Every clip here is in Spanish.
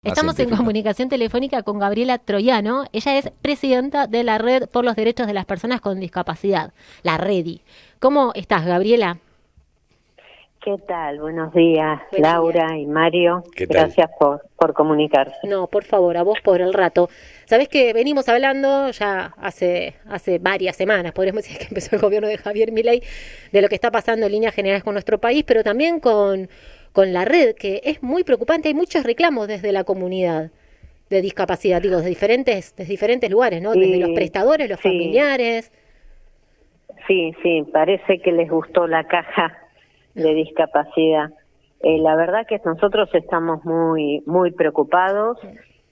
Estamos en científica. comunicación telefónica con Gabriela Troiano. Ella es presidenta de la Red por los Derechos de las Personas con Discapacidad, la REDI. ¿Cómo estás, Gabriela? ¿Qué tal? Buenos días, Buen día. Laura y Mario. ¿Qué tal? Gracias por comunicarse. No, por favor, a vos por el rato. Sabés que venimos hablando ya hace varias semanas, podríamos decir que empezó el gobierno de Javier Milei, de lo que está pasando en líneas generales con nuestro país, pero también con la red, que es muy preocupante. Hay muchos reclamos desde la comunidad de discapacidad, digo, de diferentes lugares, ¿no? Desde los Y prestadores, los sí, familiares. sí, parece que les gustó la caja de discapacidad. La verdad que nosotros estamos muy preocupados.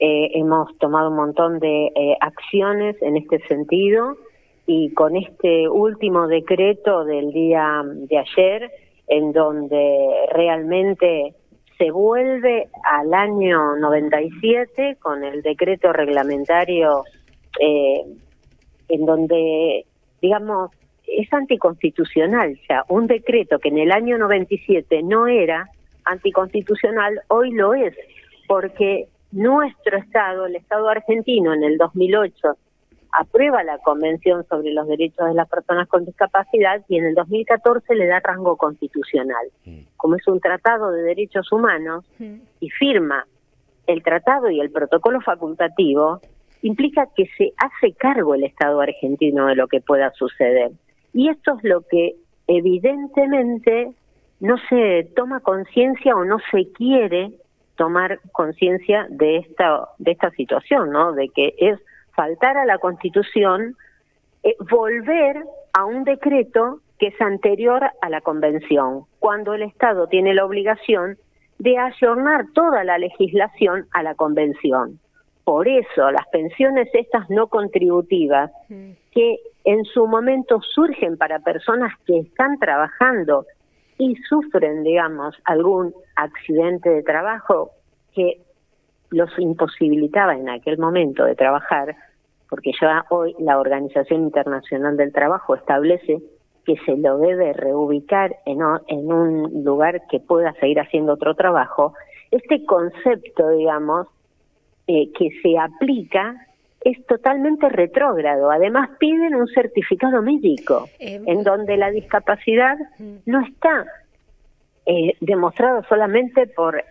Hemos tomado un montón de acciones en este sentido y con este último decreto del día de ayer, en donde realmente se vuelve al año 97 con el decreto reglamentario, eh, en donde, digamos, es anticonstitucional ya. Un decreto que en el año 97 no era anticonstitucional, hoy lo es, porque nuestro Estado, el Estado argentino, en el 2008 aprueba la Convención sobre los Derechos de las Personas con Discapacidad y en el 2014 le da rango constitucional. Como es un tratado de derechos humanos y firma el tratado y el protocolo facultativo, implica que se hace cargo el Estado argentino de lo que pueda suceder. Y esto es lo que evidentemente no se toma conciencia o no se quiere tomar conciencia de esta situación, ¿no? De que es faltar a la Constitución, volver a un decreto que es anterior a la Convención, cuando el Estado tiene la obligación de ayornar toda la legislación a la Convención. Por eso las pensiones estas no contributivas, que en su momento surgen para personas que están trabajando y sufren, digamos, algún accidente de trabajo que los imposibilitaba en aquel momento de trabajar, porque ya hoy la Organización Internacional del Trabajo establece que se lo debe reubicar en un lugar que pueda seguir haciendo otro trabajo. Este concepto, digamos, que se aplica es totalmente retrógrado. Además piden un certificado médico en donde la discapacidad no está demostrado solamente por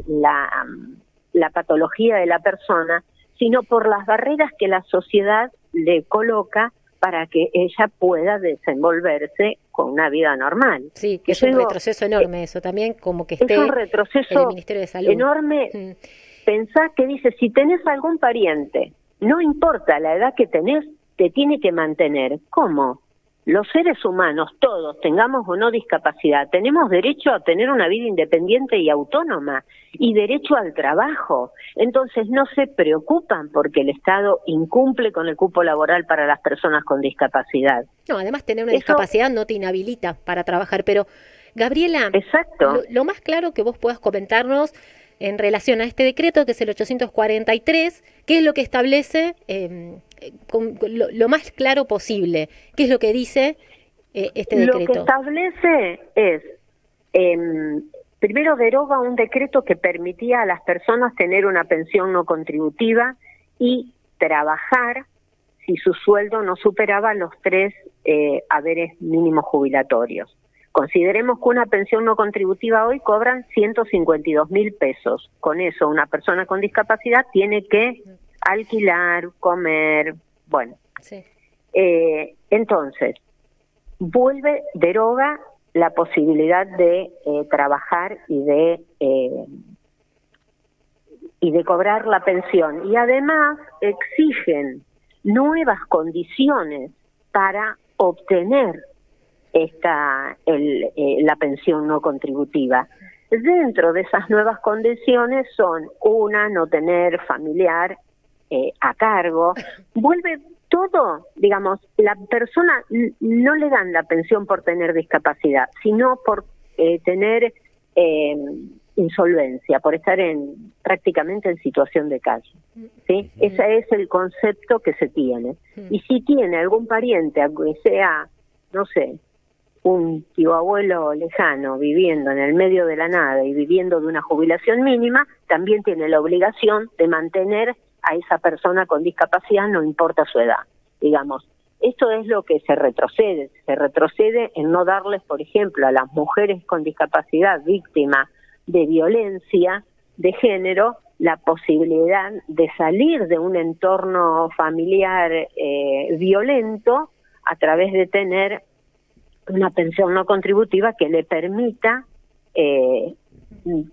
la patología de la persona, sino por las barreras que la sociedad le coloca para que ella pueda desenvolverse con una vida normal. Sí, que es un retroceso enorme eso también, como que esté es un en el retroceso Ministerio de Salud. enorme. Pensá que dice, si tenés algún pariente, no importa la edad que tenés, te tiene que mantener. ¿Cómo? Los seres humanos, todos, tengamos o no discapacidad, tenemos derecho a tener una vida independiente y autónoma y derecho al trabajo. Entonces no se preocupan porque el Estado incumple con el cupo laboral para las personas con discapacidad. No, además tener una discapacidad no te inhabilita para trabajar, pero Gabriela, exacto. Lo más claro que vos puedas comentarnos en relación a este decreto, que es el 843, ¿qué es lo que establece con lo más claro posible? ¿Qué es lo que dice este decreto? Lo que establece es, primero deroga un decreto que permitía a las personas tener una pensión no contributiva y trabajar si su sueldo no superaba los 3 haberes mínimos jubilatorios. Consideremos que una pensión no contributiva hoy cobran 152.000 pesos. Con eso, una persona con discapacidad tiene que alquilar, comer, bueno. Sí. Entonces, deroga la posibilidad de trabajar y de cobrar la pensión. Y además exigen nuevas condiciones para obtener la pensión no contributiva. Dentro de esas nuevas condiciones son no tener familiar a cargo. Vuelve todo, digamos, la persona no le dan la pensión por tener discapacidad, sino por tener insolvencia, por estar prácticamente en situación de calle. ¿Sí? Ese es el concepto que se tiene. Y si tiene algún pariente, aunque sea, no sé, un tío abuelo lejano viviendo en el medio de la nada y viviendo de una jubilación mínima, también tiene la obligación de mantener a esa persona con discapacidad, no importa su edad, digamos. Esto es lo que se retrocede en no darles, por ejemplo, a las mujeres con discapacidad víctimas de violencia de género, la posibilidad de salir de un entorno familiar violento a través de tener una pensión no contributiva que le permita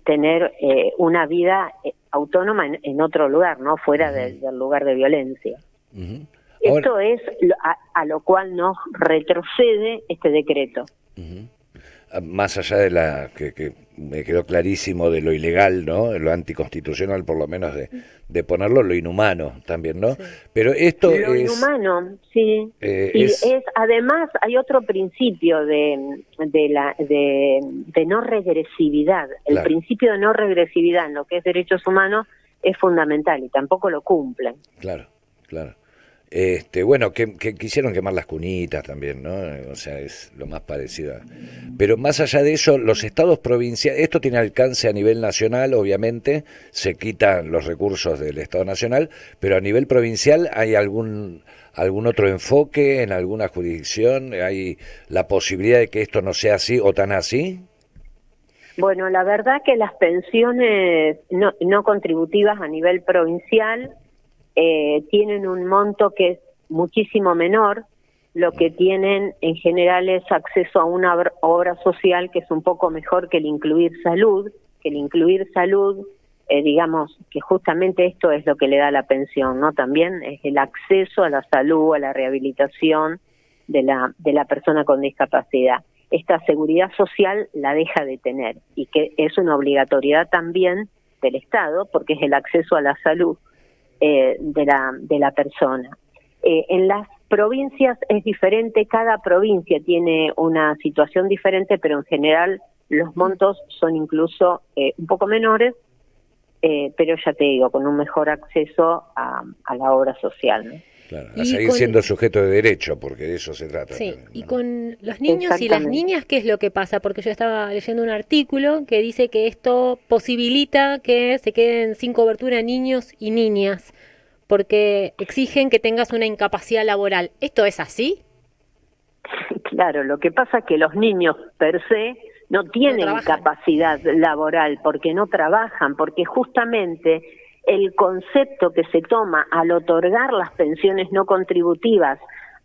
tener una vida autónoma en otro lugar, no fuera del lugar de violencia. Uh-huh. Esto es a lo cual nos retrocede este decreto. Uh-huh. Más allá de que me quedó clarísimo de lo ilegal, ¿no? Lo anticonstitucional, por lo menos, de ponerlo, lo inhumano también, ¿no? Sí. Pero esto lo inhumano, sí. Y además hay otro principio de no regresividad. El claro. principio de no regresividad en lo que es derechos humanos es fundamental y tampoco lo cumplen. Claro, claro. Bueno, que quisieron quemar las cunitas también, ¿no? O sea, es lo más parecido. Pero más allá de eso, los estados provinciales, esto tiene alcance a nivel nacional, obviamente, se quitan los recursos del Estado Nacional, pero a nivel provincial hay algún otro enfoque en alguna jurisdicción, hay la posibilidad de que esto no sea así o tan así. Bueno, la verdad que las pensiones no contributivas a nivel provincial tienen un monto que es muchísimo menor. Lo que tienen en general es acceso a una obra social que es un poco mejor que el incluir salud, digamos que justamente esto es lo que le da la pensión, ¿no? También es el acceso a la salud, a la rehabilitación de la persona con discapacidad. Esta seguridad social la deja de tener y que es una obligatoriedad también del Estado porque es el acceso a la salud de la persona. En las provincias es diferente, cada provincia tiene una situación diferente, pero en general los montos son incluso un poco menores, pero ya te digo, con un mejor acceso a la obra social, ¿no? Claro, a seguir siendo sujeto de derecho, porque de eso se trata. Sí, también, ¿no? y con los niños y las niñas, ¿qué es lo que pasa? Porque yo estaba leyendo un artículo que dice que esto posibilita que se queden sin cobertura niños y niñas, porque exigen que tengas una incapacidad laboral. ¿Esto es así? Claro, lo que pasa es que los niños per se no tienen capacidad laboral porque no trabajan, porque justamente el concepto que se toma al otorgar las pensiones no contributivas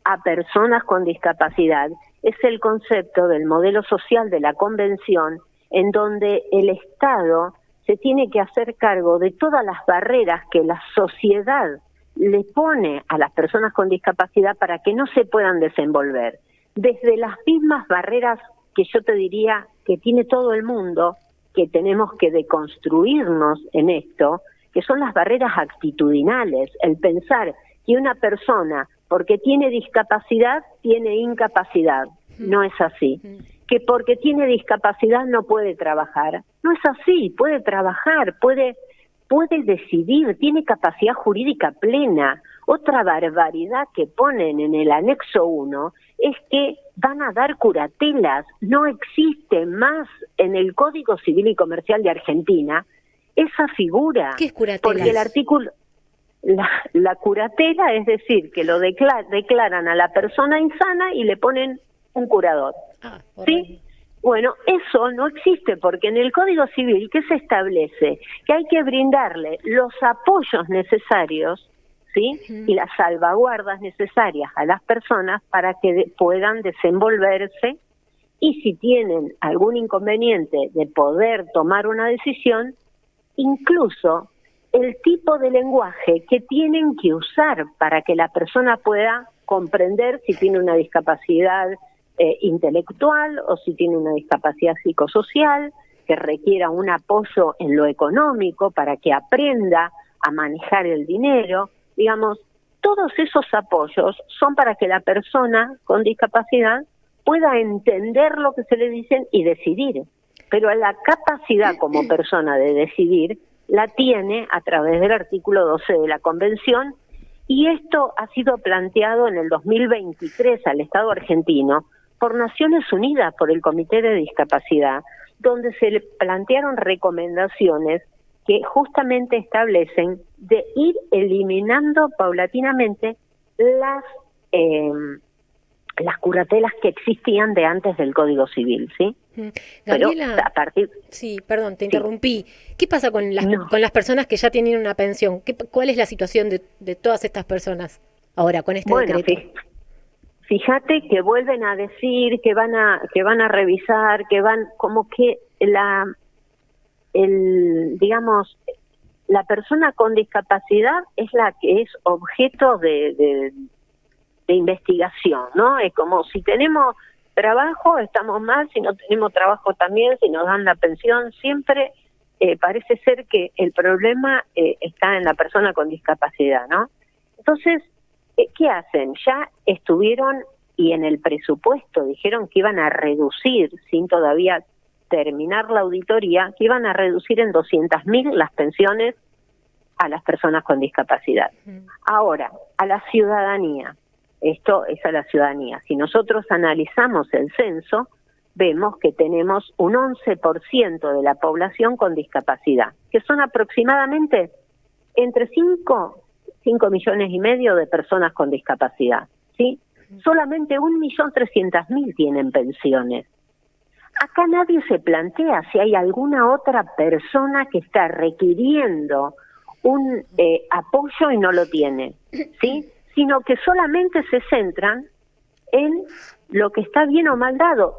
a personas con discapacidad es el concepto del modelo social de la Convención, en donde el Estado se tiene que hacer cargo de todas las barreras que la sociedad le pone a las personas con discapacidad para que no se puedan desenvolver. Desde las mismas barreras que yo te diría que tiene todo el mundo, que tenemos que deconstruirnos en esto, que son las barreras actitudinales, el pensar que una persona, porque tiene discapacidad, tiene incapacidad. No es así. Que porque tiene discapacidad no puede trabajar. No es así, puede trabajar, puede decidir, tiene capacidad jurídica plena. Otra barbaridad que ponen en el anexo 1 es que van a dar curatelas. No existe más en el Código Civil y Comercial de Argentina esa figura. ¿Qué es curatelas? Porque el artículo... La curatela es decir, que lo declaran a la persona insana y le ponen un curador. ¿Sí? Bueno, eso no existe porque en el Código Civil, ¿qué se establece? Que hay que brindarle los apoyos necesarios, ¿sí? Y las salvaguardas necesarias a las personas para que puedan desenvolverse y si tienen algún inconveniente de poder tomar una decisión, incluso el tipo de lenguaje que tienen que usar para que la persona pueda comprender si tiene una discapacidad intelectual o si tiene una discapacidad psicosocial, que requiera un apoyo en lo económico para que aprenda a manejar el dinero. Digamos, todos esos apoyos son para que la persona con discapacidad pueda entender lo que se le dicen y decidir. Pero la capacidad como persona de decidir la tiene a través del artículo 12 de la Convención, y esto ha sido planteado en el 2023 al Estado argentino por Naciones Unidas, por el Comité de Discapacidad, donde se le plantearon recomendaciones que justamente establecen de ir eliminando paulatinamente las curatelas que existían de antes del Código Civil, ¿sí? Gabriela, pero a partir... sí, perdón, te Sí. interrumpí. ¿Qué pasa con No. con las personas que ya tienen una pensión? ¿Cuál es la situación de todas estas personas ahora con este Bueno, decreto? fíjate que vuelven a decir que van a revisar, que van como que digamos, la persona con discapacidad es la que es objeto de investigación, ¿no? Es como si tenemos trabajo, estamos mal, si no tenemos trabajo también, si nos dan la pensión, siempre parece ser que el problema está en la persona con discapacidad, ¿no? Entonces, ¿qué hacen? Ya estuvieron y en el presupuesto dijeron que iban a reducir, sin todavía terminar la auditoría, que iban a reducir en 200.000 las pensiones a las personas con discapacidad. Ahora, a la ciudadanía, esto es a la ciudadanía. Si nosotros analizamos el censo, vemos que tenemos un 11% de la población con discapacidad, que son aproximadamente entre 5 millones y medio de personas con discapacidad, ¿sí? Solamente 1.300.000 tienen pensiones. Acá nadie se plantea si hay alguna otra persona que está requiriendo un apoyo y no lo tiene, ¿sí? Sino que solamente se centran en lo que está bien o mal dado.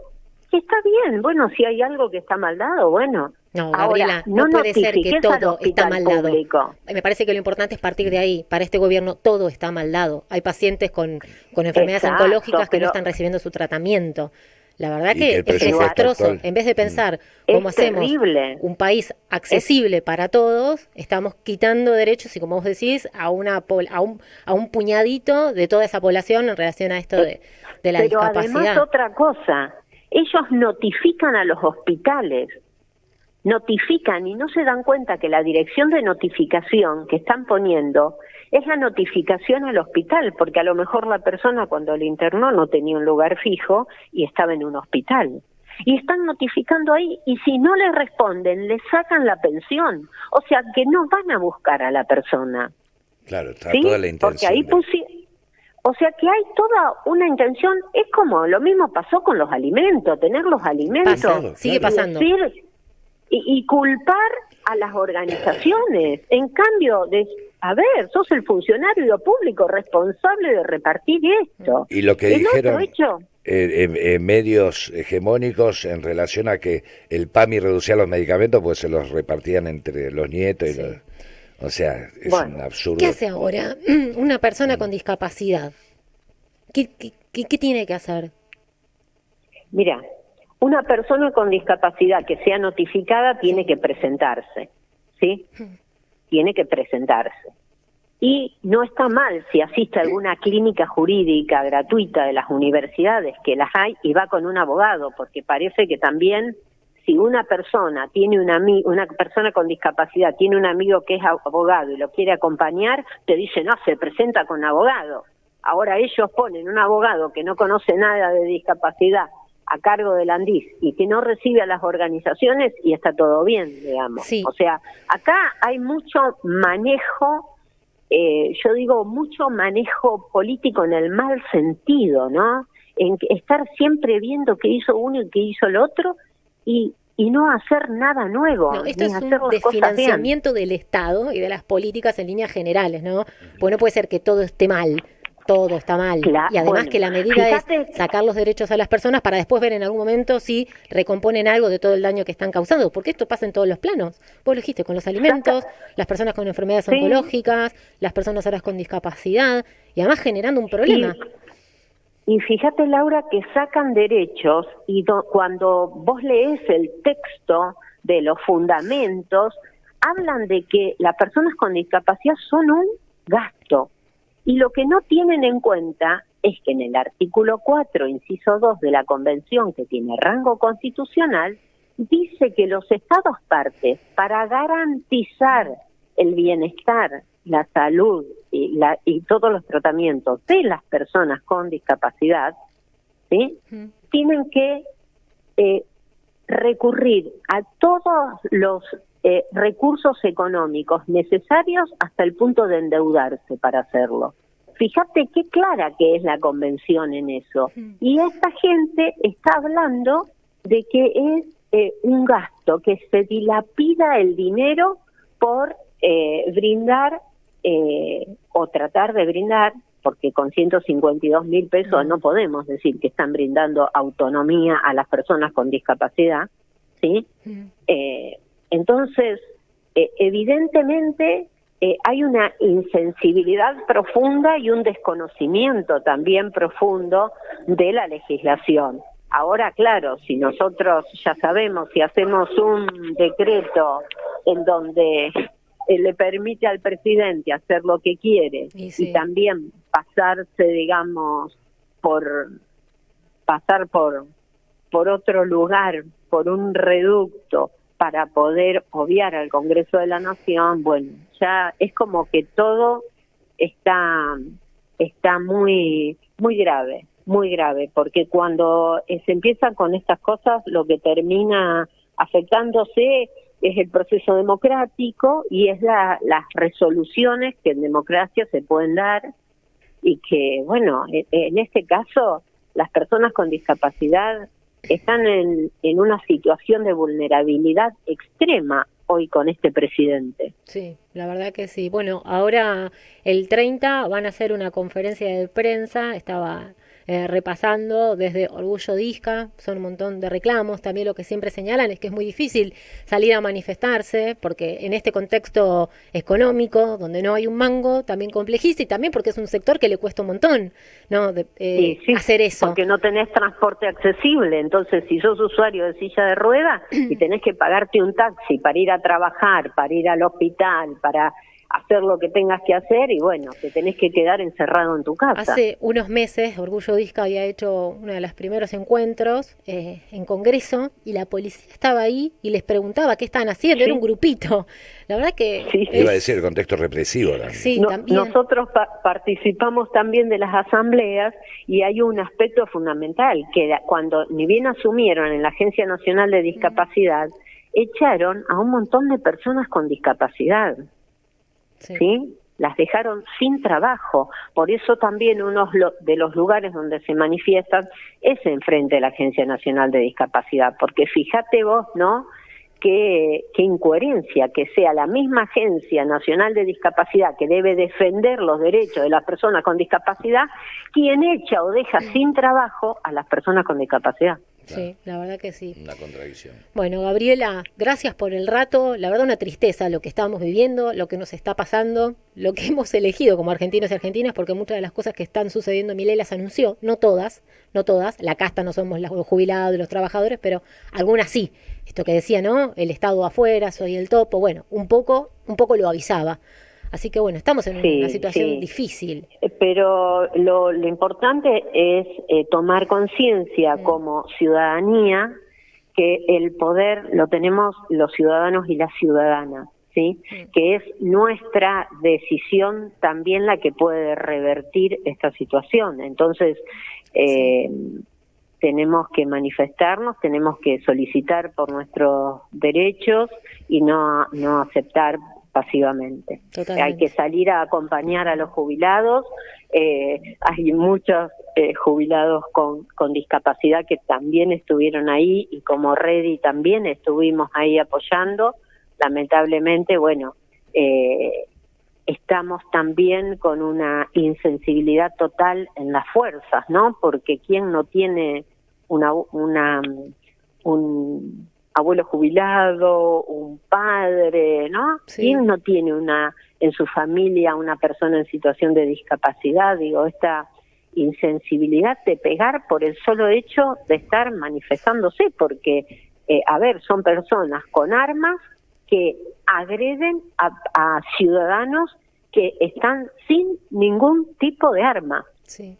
Que está bien, bueno, si hay algo que está mal dado, bueno. No, Gabriela, ahora, no puede ser que notifiques al todo está hospital mal dado. público. Me parece que lo importante es partir de ahí. Para este gobierno todo está mal dado. Hay pacientes con enfermedades Exacto, oncológicas que no pero- están recibiendo su tratamiento. La verdad Y que que el es presupuesto desastroso. actual- En vez de pensar Es cómo hacemos terrible. un país accesible para todos, estamos quitando derechos y, como vos decís, a un puñadito de toda esa población en relación a esto de la Pero discapacidad. además otra cosa, ellos notifican a los hospitales, notifican y no se dan cuenta que la dirección de notificación que están poniendo es la notificación al hospital, porque a lo mejor la persona cuando le internó no tenía un lugar fijo y estaba en un hospital. Y están notificando ahí y si no le responden, le sacan la pensión. O sea que no van a buscar a la persona. Claro, está ¿Sí? toda la intención. Porque ahí o sea que hay toda una intención, es como lo mismo pasó con los alimentos, tener los alimentos. Pasa, sigue claro. pasando. Y culpar a las organizaciones. En cambio, sos el funcionario público responsable de repartir esto. Y lo que El otro dijeron hecho, medios hegemónicos en relación a que el PAMI reducía los medicamentos, pues se los repartían entre los nietos. Sí. O sea, es Bueno, un absurdo. ¿Qué hace ahora una persona con discapacidad? ¿Qué tiene que hacer? mira, una persona con discapacidad que sea notificada tiene que presentarse, ¿sí? Tiene que presentarse. Y no está mal si asiste a alguna clínica jurídica gratuita de las universidades, que las hay, y va con un abogado, porque parece que también si una persona tiene una persona con discapacidad tiene un amigo que es abogado y lo quiere acompañar, te dice no, se presenta con abogado. Ahora ellos ponen un abogado que no conoce nada de discapacidad a cargo del ANDIS y que no recibe a las organizaciones y está todo bien, digamos. Sí. O sea, acá hay mucho manejo, yo digo mucho manejo político en el mal sentido, ¿no? En estar siempre viendo qué hizo uno y qué hizo el otro y no hacer nada nuevo, No, esto ni es un hacer las cosas bien. desfinanciamiento del Estado y de las políticas en líneas generales, ¿no? Pues no puede ser que todo esté mal, todo está mal. Y además Bueno, que la medida fíjate, es sacar los derechos a las personas para después ver en algún momento si recomponen algo de todo el daño que están causando, porque esto pasa en todos los planos. Vos lo dijiste, con los alimentos, las personas con enfermedades Sí. oncológicas, las personas ahora con discapacidad, y además generando un problema. Y fíjate, Laura, que sacan derechos y cuando vos lees el texto de los fundamentos, hablan de que las personas con discapacidad son un gasto. Y lo que no tienen en cuenta es que en el artículo 4, inciso 2 de la Convención, que tiene rango constitucional, dice que los Estados partes, para garantizar el bienestar, la salud y todos los tratamientos de las personas con discapacidad, ¿sí? tienen que recurrir a todos los recursos económicos necesarios hasta el punto de endeudarse para hacerlo. Fíjate qué clara que es la convención en eso. Y esta gente está hablando de que es un gasto, que se dilapida el dinero por brindar o tratar de brindar, porque con 152.000 pesos no podemos decir que están brindando autonomía a las personas con discapacidad, ¿sí? Entonces, evidentemente hay una insensibilidad profunda y un desconocimiento también profundo de la legislación. Ahora, claro, si nosotros ya sabemos, si hacemos un decreto en donde le permite al presidente hacer lo que quiere y también pasarse, digamos, pasar por otro lugar, por un reducto, para poder obviar al Congreso de la Nación, bueno, ya es como que todo está muy grave, porque cuando se empiezan con estas cosas, lo que termina afectándose es el proceso democrático y es las resoluciones que en democracia se pueden dar y que, bueno, en este caso, las personas con discapacidad están en una situación de vulnerabilidad extrema hoy con este presidente. Sí, la verdad que sí. Bueno, ahora el 30 van a hacer una conferencia de prensa, estaba repasando desde Orgullo Disca, son un montón de reclamos, también lo que siempre señalan es que es muy difícil salir a manifestarse, porque en este contexto económico, donde no hay un mango, también complejiza, y también porque es un sector que le cuesta un montón, ¿no? Hacer eso. Porque no tenés transporte accesible, entonces si sos usuario de silla de ruedas y tenés que pagarte un taxi para ir a trabajar, para ir al hospital, para hacer lo que tengas que hacer, y bueno, te tenés que quedar encerrado en tu casa. Hace unos meses Orgullo Disca había hecho uno de los primeros encuentros en Congreso, y la policía estaba ahí y les preguntaba qué estaban haciendo, era un grupito. La verdad que... Iba a decir el contexto represivo también. Sí, también. Nosotros participamos también de las asambleas, y hay un aspecto fundamental, que cuando ni bien asumieron en la Agencia Nacional de Discapacidad, echaron a un montón de personas con discapacidad. ¿Sí? Las dejaron sin trabajo. Por eso también uno de los lugares donde se manifiestan es enfrente de la Agencia Nacional de Discapacidad, porque fíjate vos, ¿no?, qué incoherencia que sea la misma Agencia Nacional de Discapacidad, que debe defender los derechos de las personas con discapacidad, quien echa o deja sin trabajo a las personas con discapacidad. Sí, la verdad que sí. Una contradicción. Bueno, Gabriela, gracias por el rato. La verdad, una tristeza lo que estamos viviendo, lo que nos está pasando, lo que hemos elegido como argentinos y argentinas, porque muchas de las cosas que están sucediendo, Milei las anunció, no todas, la casta no somos los jubilados y los trabajadores, pero algunas sí. Esto que decía, ¿no? El Estado afuera, soy el topo, bueno, un poco lo avisaba. Así que bueno, estamos en una situación difícil. Pero lo importante es tomar conciencia como ciudadanía que el poder lo tenemos los ciudadanos y las ciudadanas, ¿sí? Que es nuestra decisión también la que puede revertir esta situación. Entonces, tenemos que manifestarnos, tenemos que solicitar por nuestros derechos y no aceptar pasivamente. Totalmente. Hay que salir a acompañar a los jubilados. Hay muchos jubilados con discapacidad que también estuvieron ahí, y como Redi también estuvimos ahí apoyando. Lamentablemente, bueno, estamos también con una insensibilidad total en las fuerzas, ¿no? Porque ¿quién no tiene un abuelo jubilado, un padre, ¿no? Sí. ¿Quién no tiene en su familia una persona en situación de discapacidad? Digo, esta insensibilidad de pegar por el solo hecho de estar manifestándose, porque, son personas con armas que agreden a ciudadanos que están sin ningún tipo de arma. Sí.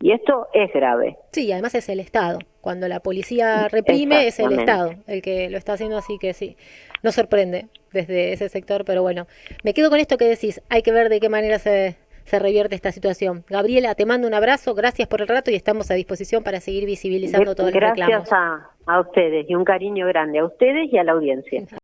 Y esto es grave. Sí, además es el Estado. Cuando la policía reprime, es el Estado el que lo está haciendo, así que sí, nos sorprende desde ese sector, pero bueno, me quedo con esto que decís, hay que ver de qué manera se se revierte esta situación. Gabriela, te mando un abrazo, gracias por el rato y estamos a disposición para seguir visibilizando todos los reclamos. Gracias a ustedes y un cariño grande a ustedes y a la audiencia.